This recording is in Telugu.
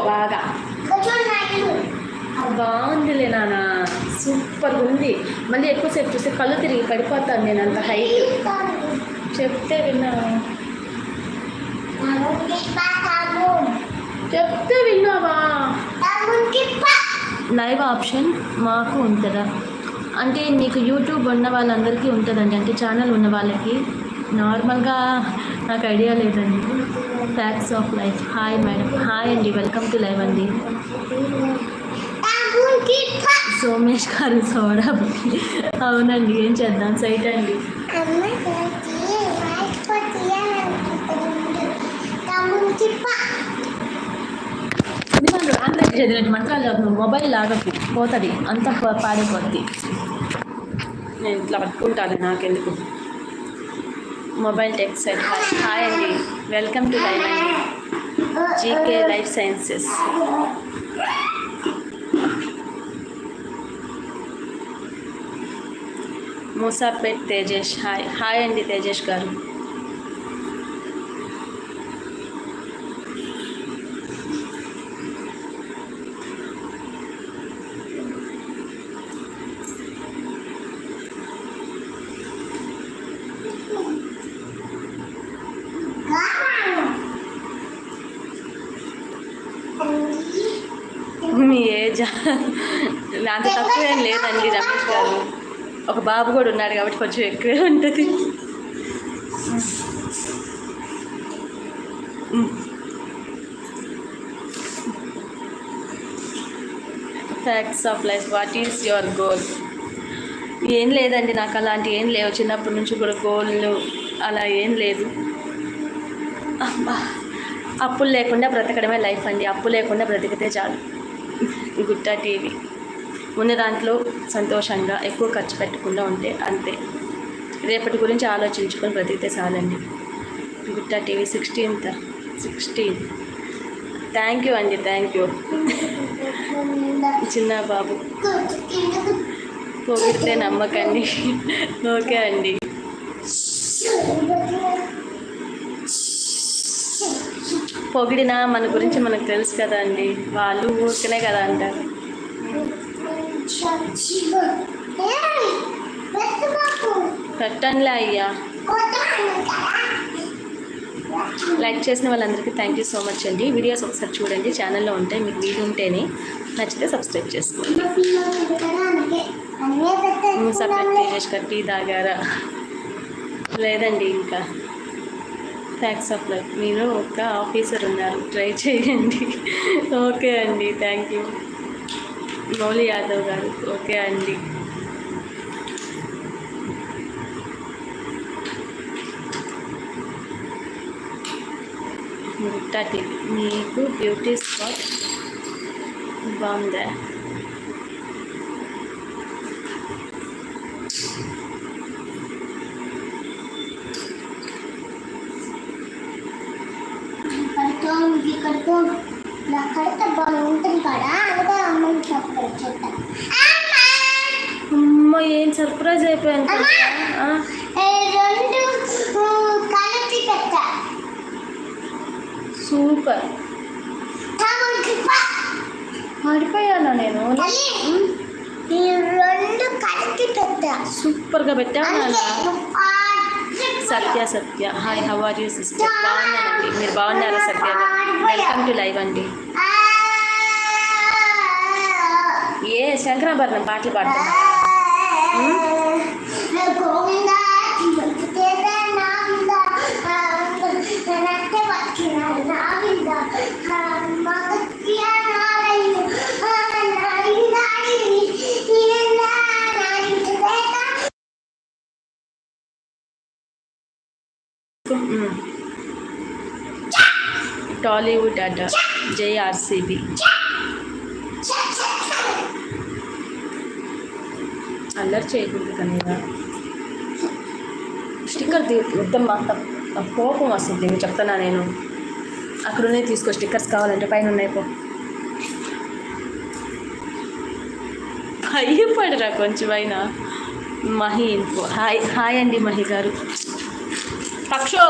బాగా. బాగుందిలే నాన్న, సూపర్ ఉంది. మళ్ళీ ఎక్కువసేపు చూస్తే కళ్ళు తిరిగి పడిపోతాను నేను, అంత హైట్. చెప్తే విన్నావా? చెప్తే విన్నావా? లైవ్ ఆప్షన్ మాకు ఉంటుందా అంటే మీకు యూట్యూబ్ ఉన్న వాళ్ళందరికీ ఉంటుందండి, అంటే ఛానల్ ఉన్న వాళ్ళకి. నార్మల్గా నాకు ఐడియా లేదండి. Facts of life. Hi madam. Hi అండి, వెల్కమ్ టు లైవ్ అండి. సోమేష్ గారు సోడా. అవునండి, ఏం చేద్దాం, సైట్ అండి. ఆంధ్రాకి చదివినట్టు మంత్రాలు మొబైల్ లాగకు, పోతుంది అంత పాడైపోద్ది. నేను ఇట్లా పట్టుకుంటాను, నాకెందుకు. Mobile tech site. హాయ్ అండి, వెల్కమ్ టు లైవ్ అండి. GK life sciences. Moosapet Tejesh. Hi. Hi అండి తేజేష్ గారు. మీ ఏజ్ అంత తక్కువేం లేదండి రమేష్ గారు. ఒక బాబు కూడా ఉన్నాడు కాబట్టి కొంచెం ఎక్కువే ఉంటుంది. Facts of life. What is your goal? ఏం లేదండి, నాకు అలాంటి ఏం లేవు. చిన్నప్పటి నుంచి కూడా గోళ్ళు అలా ఏం లేదు. అప్పులు లేకుండా బ్రతకడమే లైఫ్ అండి. అప్పు లేకుండా బ్రతికితే చాలు. గుట్టా టీవీ. ఉన్న దాంట్లో సంతోషంగా, ఎక్కువ ఖర్చు పెట్టకుండా ఉంటే అంతే. రేపటి గురించి ఆలోచించుకొని బ్రతికితే చాలండి. గుట్టా టీవీ 16. థ్యాంక్ యూ అండి, థ్యాంక్ యూ. చిన్న బాబు. పొగిడితే నమ్మకండి. ఓకే అండి. పొగిడినా మన గురించి మనకు తెలుసు కదా అండి, వాళ్ళు ఊరికనే కదా అంటారు. పెట్టండిలే అయ్యా. లైక్ చేసిన వాళ్ళందరికీ థ్యాంక్ యూ సో మచ్ అండి. వీడియోస్ ఒకసారి చూడండి, ఛానల్లో ఉంటాయి, మీకు వీలు ఉంటేనే. నచ్చితే సబ్స్క్రైబ్ చేసుకోండి. సపరేట్ తేజేష్ గారు టీ తాగారా? లేదండి ఇంకా. Facts of life. మీరు ఒక ఆఫీసర్ ఉన్నారు, ట్రై చేయండి. ఓకే అండి, థ్యాంక్ యూ. మౌలి యాదవ్ గారు. ఓకే అండి. గుట్టా టీవీ. మీకు బ్యూటీ స్పాట్ బాగుందా? అమ్మ, ఏం సర్ప్రైజ్ అయిపోయాను. సూపర్. పడిపోయానా నేను? సూపర్గా పెట్టాను. Satya. Hi, how are you sister? బాగున్నానండి, మీరు బాగున్నారా? సత్య, వెల్కమ్ టు లైవ్ అండి. ఏ శంకరాభరణం పాటలు పాడుతున్నా? టాలీవుడ్ అడ్డ. జై ఆర్సీబీ. అల్లరి చేయకూడదు కనీగా. స్టిక్కర్ వద్దమ్మా, కోపం వస్తుంది. నేను చెప్తున్నా, నేను అక్కడ ఉన్నాయి తీసుకో. స్టిక్కర్స్ కావాలంటే పైన ఉన్నాయి, పో. భయపడరా కొంచెం అయినా. మహి ఇన్ఫో. హాయ్ అండి మహి గారు. పక్షో